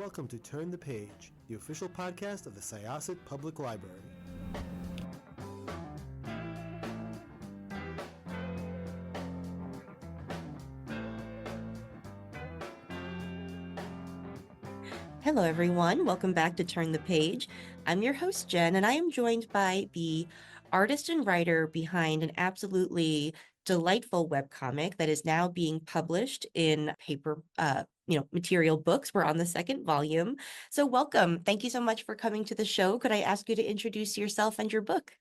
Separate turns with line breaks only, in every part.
Welcome to Turn the Page, the official podcast of the Syosset Public Library.
Hello, everyone. Welcome back to Turn the Page. I'm your host, Jen, and I am joined by the artist and writer behind an absolutely delightful webcomic that is now being published in paper, material books. We're on the second volume. So welcome. Thank you so much for coming to the show. Could I ask you to introduce yourself and your book?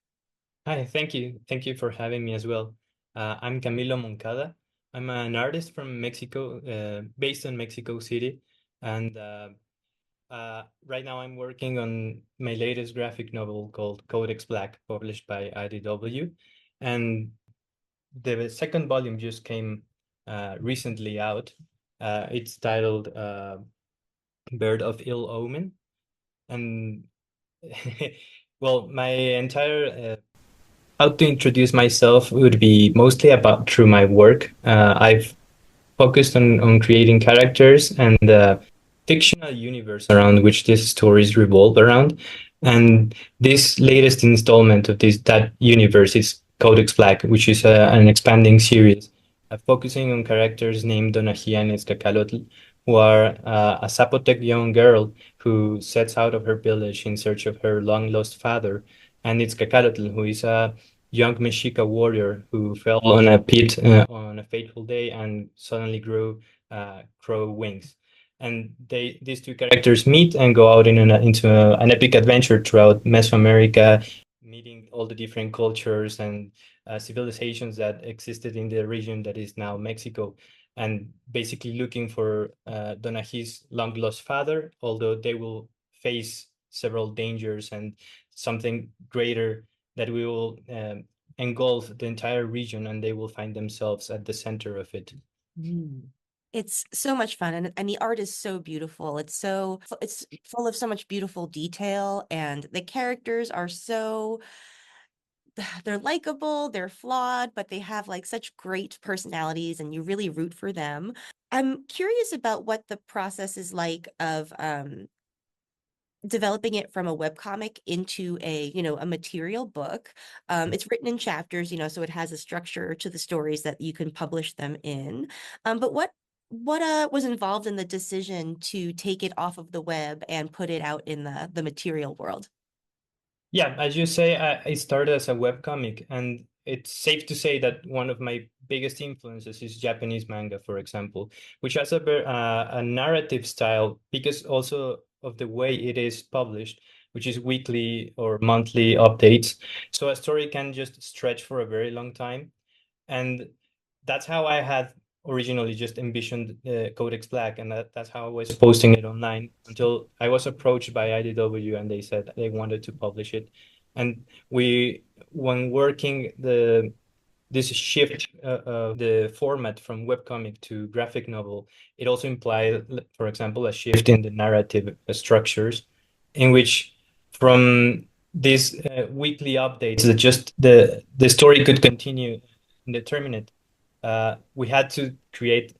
Hi, thank you. Thank you for having me as well. I'm Camilo Moncada. I'm an artist from Mexico, based in Mexico City. And right now I'm working on my latest graphic novel called CODEX BLACK, published by IDW. And the second volume just came recently out. It's titled Bird of Ill Omen. And well, my entire how to introduce myself would be mostly about through my work. I've focused on creating characters and the fictional universe around which these stories revolve around. And this latest installment of that universe is Codex Black, which is an expanding series focusing on characters named Donahia and Escacalotl, who are a Zapotec young girl who sets out of her village in search of her long lost father, and Itzcacalotl, who is a young Mexica warrior who fell on a pit on a fateful day and suddenly grew crow wings. And these two characters meet and go out into an epic adventure throughout Mesoamerica, meeting all the different cultures and civilizations that existed in the region that is now Mexico, and basically looking for Donahi's long lost father, although they will face several dangers and something greater that will engulf the entire region, and they will find themselves at the center of it.
It's so much fun, and the art is so beautiful. It's full of so much beautiful detail, and the characters are they're likable, they're flawed, but they have like such great personalities, and you really root for them. I'm curious about what the process is like of developing it from a webcomic into a material book. It's written in chapters, so it has a structure to the stories that you can publish them in. But what was involved in the decision to take it off of the web and put it out in the material world?
Yeah, as you say, I started as a webcomic, and it's safe to say that one of my biggest influences is Japanese manga, for example, which has a narrative style because also of the way it is published, which is weekly or monthly updates. So a story can just stretch for a very long time. And that's how I had originally just envisioned Codex Black, and that's how I was posting it online until I was approached by IDW and they said they wanted to publish it. And when working this shift of the format from webcomic to graphic novel, it also implied, for example, a shift in the narrative structures, in which from these weekly updates that just the story could continue indeterminate, we had to create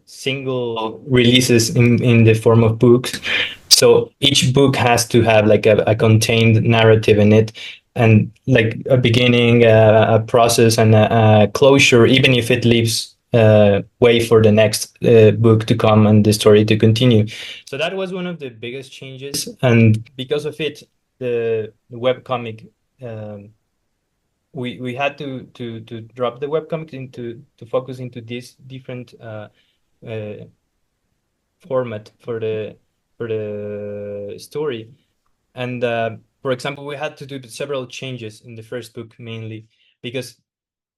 single releases in the form of books. So each book has to have like a contained narrative in it, and like a beginning, a process, and a closure, even if it leaves way for the next book to come and the story to continue. So that was one of the biggest changes, and because of it, the webcomic we had to drop the webcomic to focus into this different uh, format for the story. And for example, we had to do several changes in the first book, mainly because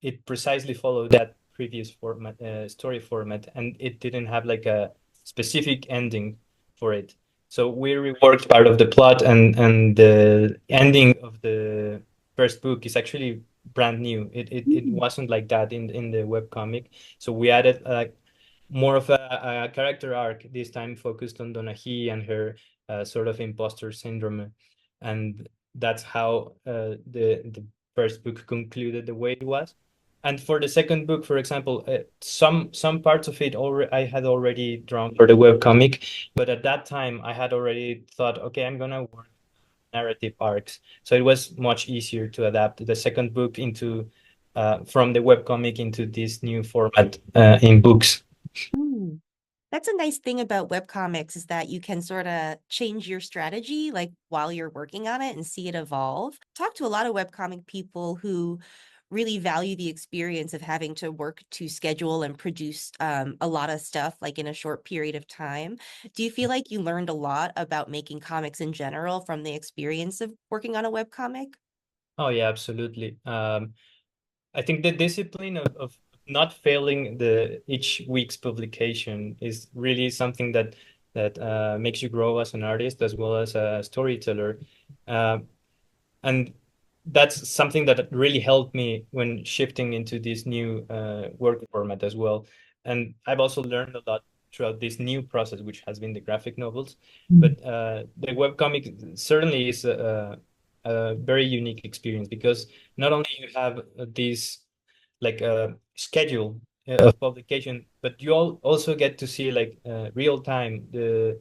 it precisely followed that previous format, story format, and it didn't have like a specific ending for it. So we reworked part of the plot, and the ending of the first book is actually brand new. It wasn't like that in the webcomic. So we added more of a character arc, this time focused on Donahi and her sort of imposter syndrome. And that's how the first book concluded the way it was. And for the second book, for example, some parts of it already I had already drawn for the webcomic, but at that time I had already thought, okay, I'm gonna work narrative arcs. So it was much easier to adapt the second book into from the webcomic into this new format in books.
Mm. That's a nice thing about webcomics is that you can sort of change your strategy like while you're working on it and see it evolve. Talk to a lot of webcomic people who really value the experience of having to work to schedule and produce a lot of stuff like in a short period of time. Do you feel like you learned a lot about making comics in general from the experience of working on a webcomic?
Oh yeah, absolutely. I think the discipline of not failing the each week's publication is really something that makes you grow as an artist as well as a storyteller. Uh, and that's something that really helped me when shifting into this new work format as well. And I've also learned a lot throughout this new process, which has been the graphic novels. But the webcomic certainly is a very unique experience because not only you have this like a schedule of publication, but you also get to see like real time the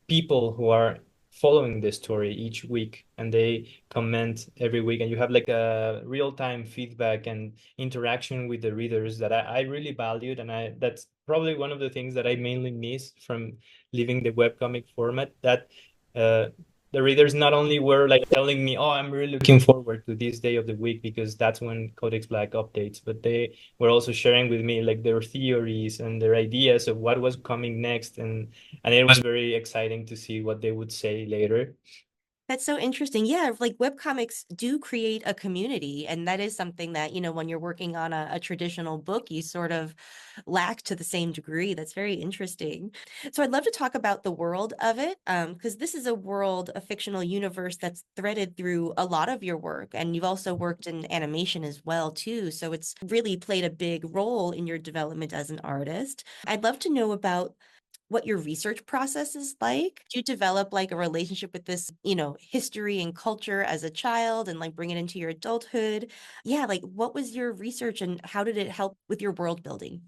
people who are following the story each week and they comment every week and you have like a real-time feedback and interaction with the readers that I really valued and I that's probably one of the things that I mainly miss from leaving the webcomic format that uh, the readers not only were like telling me, oh, I'm really looking forward to this day of the week because that's when Codex Black updates, but they were also sharing with me like their theories and their ideas of what was coming next and it was very exciting to see what they would say later.
That's so interesting. Yeah, like webcomics do create a community, and that is something that, when you're working on a traditional book, you sort of lack to the same degree. That's very interesting. So I'd love to talk about the world of it, because this is a world, a fictional universe that's threaded through a lot of your work, and you've also worked in animation as well, too. So it's really played a big role in your development as an artist. I'd love to know about what your research process is like. Do you develop like a relationship with this, history and culture as a child and like bring it into your adulthood? Yeah, like what was your research and how did it help with your world building?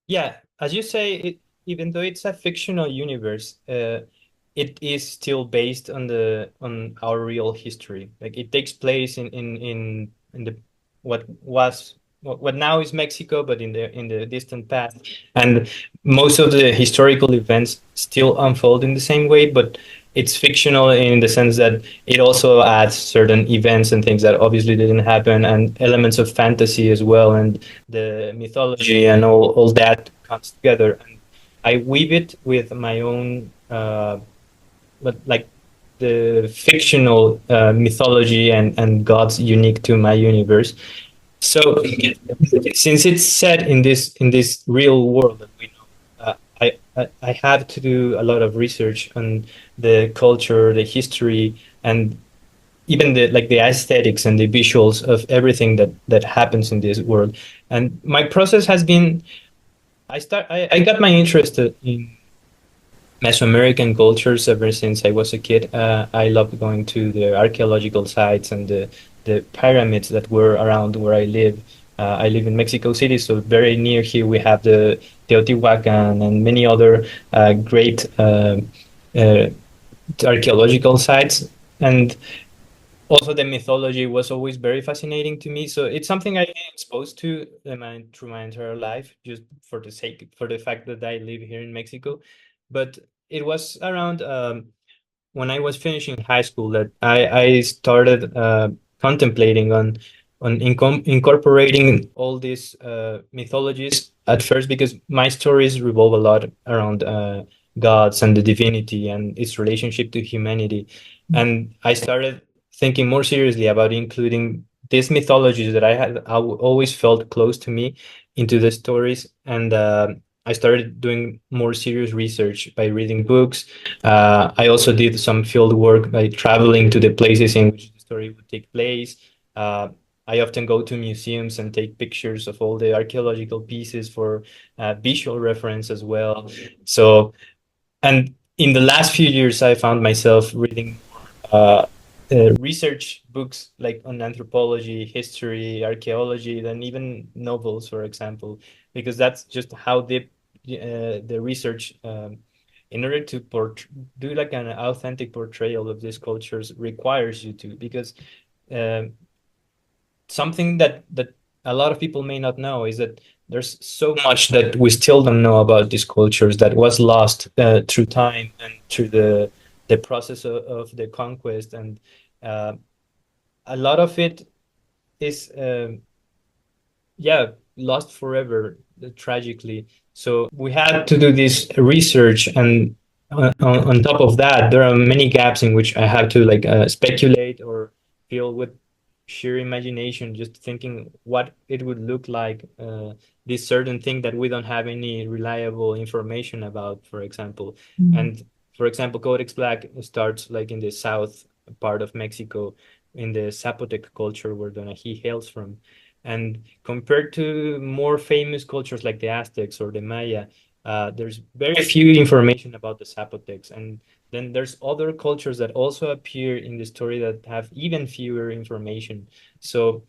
Yeah, as you say, even though it's a fictional universe, it is still based on our real history. Like it takes place in the what now is Mexico, but in the distant past, and most of the historical events still unfold in the same way, but it's fictional in the sense that it also adds certain events and things that obviously didn't happen, and elements of fantasy as well, and the mythology and all that comes together. And I weave it with my own, but like the fictional mythology and gods unique to my universe. So since it's set in this real world that we know, I have to do a lot of research on the culture, the history, and even the aesthetics and the visuals of everything that happens in this world. And my process has been I got my interest in Mesoamerican cultures ever since I was a kid. I loved going to the archaeological sites and the pyramids that were around where I live. I live in Mexico City, so very near here we have the Teotihuacan and many other great uh, archaeological sites. And also the mythology was always very fascinating to me. So it's something I get exposed to through my entire life, just for the fact that I live here in Mexico. But it was around when I was finishing high school that I started contemplating on incorporating all these mythologies at first because my stories revolve a lot around gods and the divinity and its relationship to humanity. And I started thinking more seriously about including these mythologies that I always felt close to me into the stories. And I started doing more serious research by reading books. I also did some field work by traveling to the places in which the story would take place. Uh, I often go to museums and take pictures of all the archaeological pieces for visual reference as well. So, and in the last few years, I found myself reading research books like on anthropology, history, archaeology, than even novels, for example, because that's just how deep the research, in order to do like an authentic portrayal of these cultures, requires you to, because um, something that a lot of people may not know is that there's so much that we still don't know about these cultures that was lost through time and through the process of the conquest, and uh, a lot of it is yeah, lost forever, tragically. So we had to do this research, and on top of that, there are many gaps in which I have to like speculate or fill with sheer imagination, just thinking what it would look like, this certain thing that we don't have any reliable information about, for example. And for example, Codex Black starts like in the south part of Mexico, in the Zapotec culture where Donají hails from. And compared to more famous cultures like the Aztecs or the Maya, there's very few information about the Zapotecs. And then there's other cultures that also appear in the story that have even fewer information. So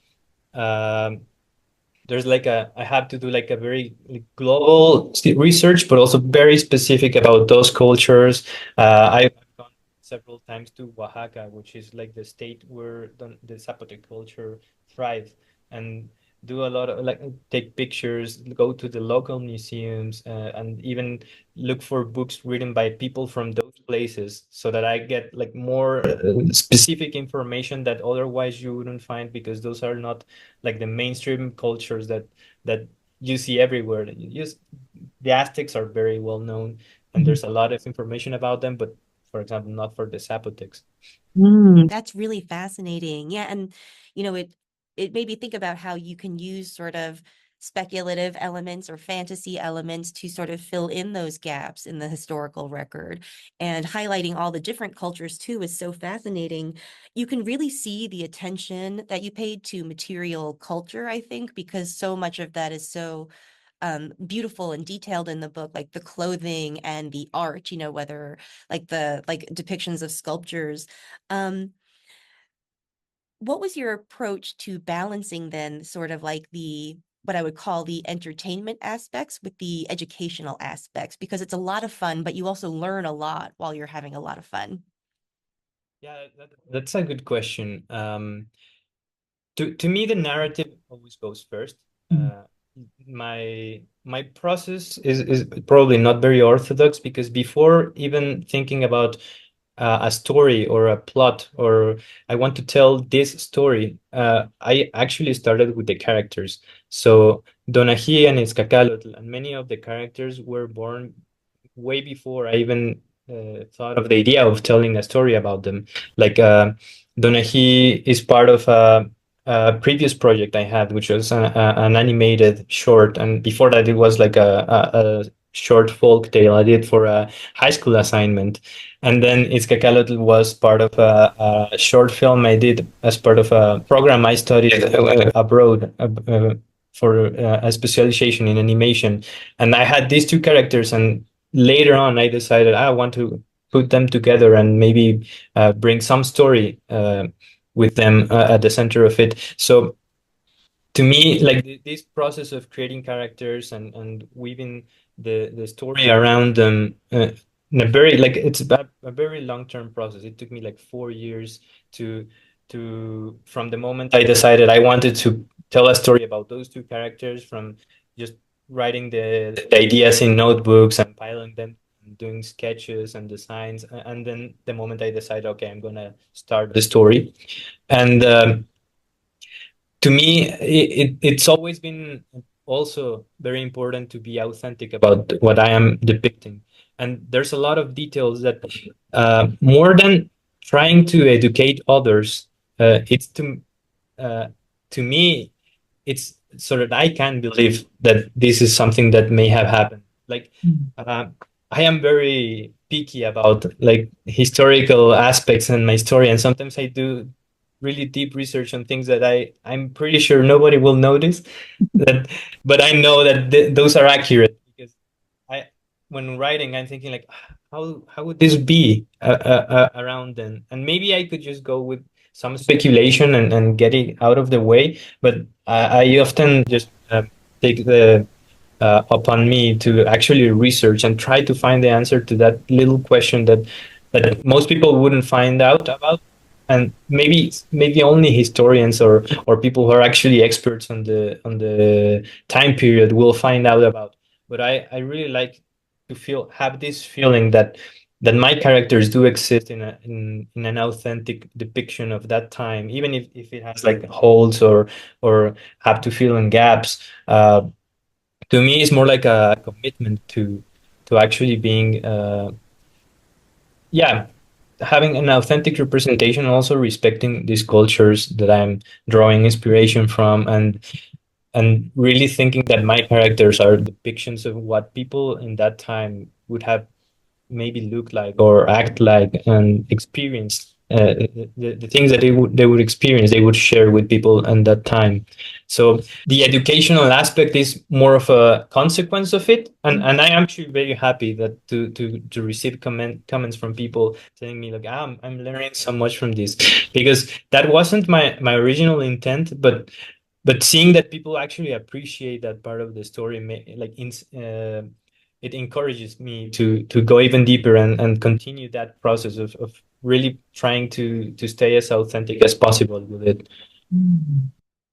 there's like I have to do like a very global research, but also very specific about those cultures. I've gone several times to Oaxaca, which is like the state where the Zapotec culture thrives, and do a lot of like take pictures, go to the local museums, and even look for books written by people from those places, so that I get like more specific information that otherwise you wouldn't find, because those are not like the mainstream cultures that you see everywhere. The Aztecs are very well known, and there's a lot of information about them, but for example, not for the Zapotecs.
That's really fascinating. Yeah, and it made me think about how you can use sort of speculative elements or fantasy elements to sort of fill in those gaps in the historical record. And highlighting all the different cultures too is so fascinating. You can really see the attention that you paid to material culture, I think, because so much of that is so beautiful and detailed in the book, like the clothing and the art, whether like the depictions of sculptures. um what was your approach to balancing then sort of like the what I would call the entertainment aspects with the educational aspects, because it's a lot of fun but you also learn a lot while you're having a lot of fun?
Yeah, that's a good question. To me, the narrative always goes first. My process is probably not very orthodox, because before even thinking about a story or a plot, or I want to tell this story, I actually started with the characters. So Donají and Izcacalotl and many of the characters were born way before I even thought of the idea of telling a story about them. Like Donají is part of a previous project I had, which was an animated short, and before that it was like a short folk tale I did for a high school assignment. And then Izcacalotl was part of a short film I did as part of a program I studied abroad for a specialization in animation. And I had these two characters, and later on I decided I want to put them together and maybe bring some story with them at the center of it. So to me, like this process of creating characters and weaving the story around them, in a very like it's a very long-term process. It took me like 4 years to from the moment I decided I wanted to tell a story about those two characters, from just writing the ideas in notebooks and piling them, and doing sketches and designs, and then the moment I decided, okay, I'm gonna start the story. And to me, it's always been also very important to be authentic about what I am depicting. And there's a lot of details that, more than trying to educate others, it's uh, to me, it's so that I can believe that this is something that may have happened. Like, uh, I am very picky about like historical aspects in my story, and sometimes I do really deep research on things that I'm pretty sure nobody will notice. That, but I know that those are accurate, because I when writing, I'm thinking like, how would this be around then? And maybe I could just go with some speculation and get it out of the way. But I often just take the upon me to actually research and try to find the answer to that little question that most people wouldn't find out about, and maybe only historians or people who are actually experts on the time period will find out about. But I really like to have this feeling that my characters do exist in an authentic depiction of that time, even if it has like holes or have to fill in gaps. To me, it's more like a commitment to actually being yeah, having an authentic representation, also respecting these cultures that I'm drawing inspiration from, and really thinking that my characters are depictions of what people in that time would have maybe look like or act like and experience, the things that they would experience, they would share with people in that time. So the educational aspect is more of a consequence of it, and I am actually very happy that to receive comments from people telling me like, I'm learning so much from this, because that wasn't my original intent, but seeing that people actually appreciate that part of the story, it encourages me to go even deeper and continue that process of really trying to stay as authentic as possible with it.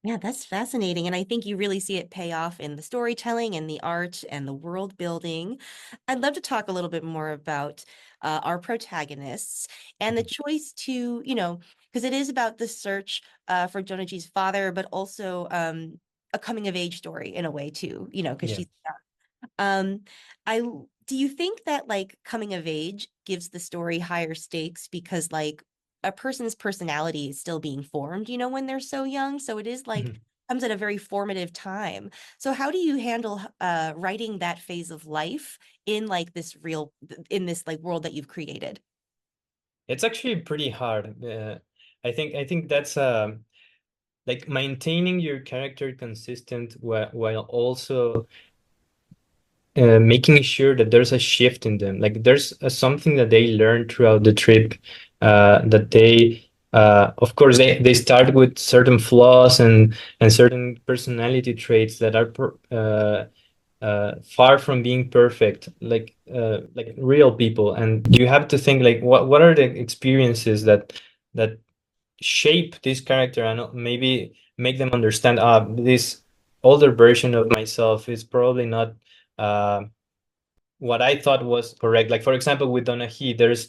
Yeah, that's fascinating. And I think you really see it pay off in the storytelling and the art and the world building. I'd love to talk a little bit more about our protagonists and the choice to, because it is about the search for Jonaji's father, but also a coming of age story in a way too, because
Yeah.
she's um, do you think that like coming of age gives the story higher stakes because like a person's personality is still being formed, when they're so young? So it is like
Mhm.
comes at a very formative time. So how do you handle writing that phase of life in like in this like world that you've created?
It's actually pretty hard. I think that's like maintaining your character consistent while also making sure that there's a shift in them. Like there's something that they learn throughout the trip, that they, of course, they start with certain flaws and certain personality traits that are far from being perfect, like real people. And you have to think like, what are the experiences that shape this character and maybe make them understand, this older version of myself is probably not uh, what I thought was correct. Like for example, with Donahi, there's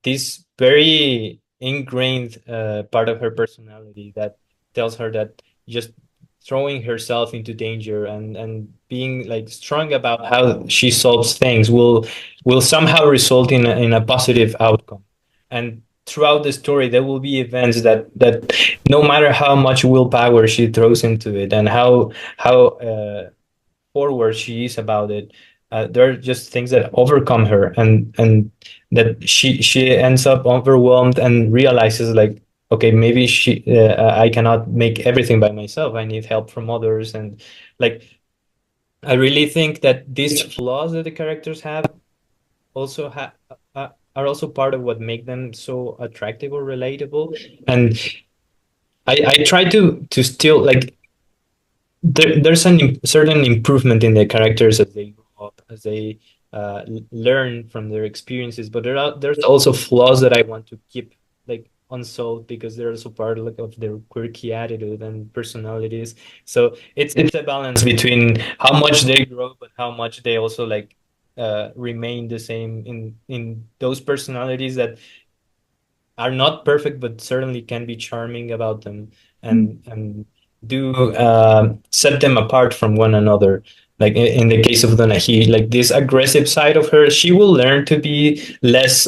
this very ingrained part of her personality that tells her that just throwing herself into danger and being like strong about how she solves things will somehow result in a positive outcome. And throughout the story, there will be events that no matter how much willpower she throws into it and how forward she is about it, there are just things that overcome her, and that she ends up overwhelmed and realizes like, okay, maybe I cannot make everything by myself. I need help from others, and like I really think that these flaws that the characters have also are also part of what make them so attractive or relatable. And I try to still like there's certain improvement in the characters as they grow up, as they learn from their experiences. But there's also flaws that I want to keep like unsolved because they're also part like of their quirky attitude and personalities. So it's a balance between how much they grow, but how much they also like remain the same in those personalities that are not perfect, but certainly can be charming about them, and do set them apart from one another. Like in the case of Donahi, like this aggressive side of her, she will learn to be less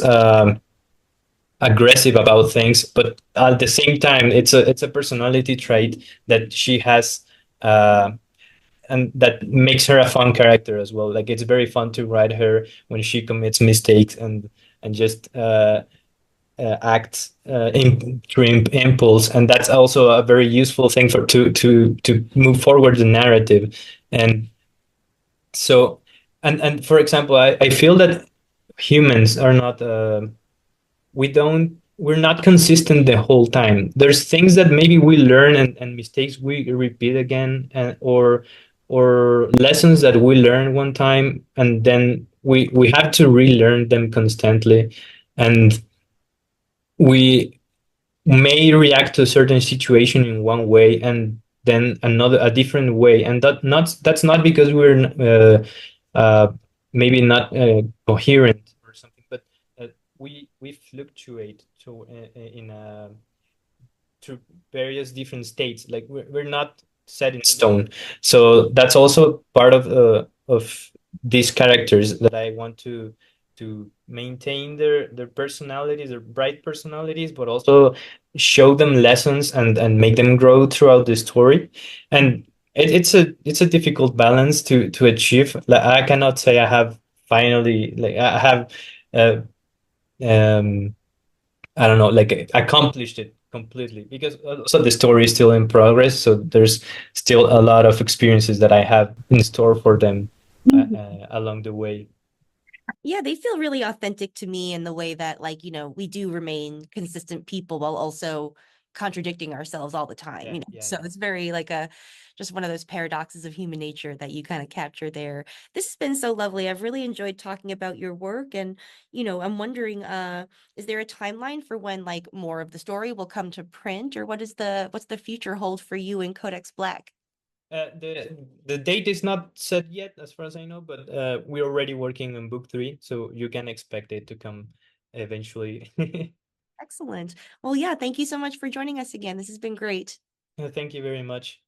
aggressive about things, but at the same time, it's a personality trait that she has. And that makes her a fun character as well. Like it's very fun to write her when she commits mistakes and just act through impulse, and that's also a very useful thing for to move forward the narrative. And so, and for example, I feel that humans are not we're not consistent the whole time. There's things that maybe we learn and mistakes we repeat again, or lessons that we learn one time and then we have to relearn them constantly, and we may react to a certain situation in one way and then a different way, and that's not because we're maybe not coherent or something, but we fluctuate in to various different states. Like we're not set in stone. So that's also part of these characters, that I want to maintain their personalities, their bright personalities, but also show them lessons and make them grow throughout the story. And it's a difficult balance to achieve. Like I cannot say I have finally, like I have uh, um I don't know, like accomplished it completely, because also the story is still in progress. So there's still a lot of experiences that I have in store for them along the way.
Yeah, they feel really authentic to me in the way that, like, we do remain consistent people while also contradicting ourselves all the time,
Yeah,
So it's very like just one of those paradoxes of human nature that you kind of capture there. This has been so lovely. I've really enjoyed talking about your work, and, I'm wondering, is there a timeline for when like more of the story will come to print, or what's the future hold for you in Codex Black?
The date is not set yet, as far as I know, but we're already working on book 3, so you can expect it to come eventually.
Excellent. Well, yeah, thank you so much for joining us again. This has been great.
Thank you very much.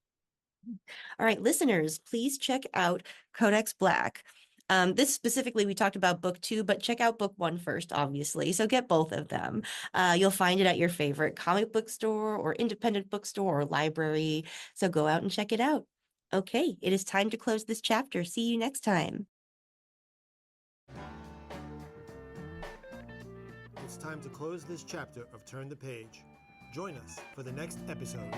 All right, listeners, please check out Codex Black. This specifically, we talked about book 2, but check out book 1 first, obviously. So get both of them. You'll find it at your favorite comic book store or independent bookstore or library. So go out and check it out. Okay, it is time to close this chapter. See you next time.
It's time to close this chapter of Turn the Page. Join us for the next episode.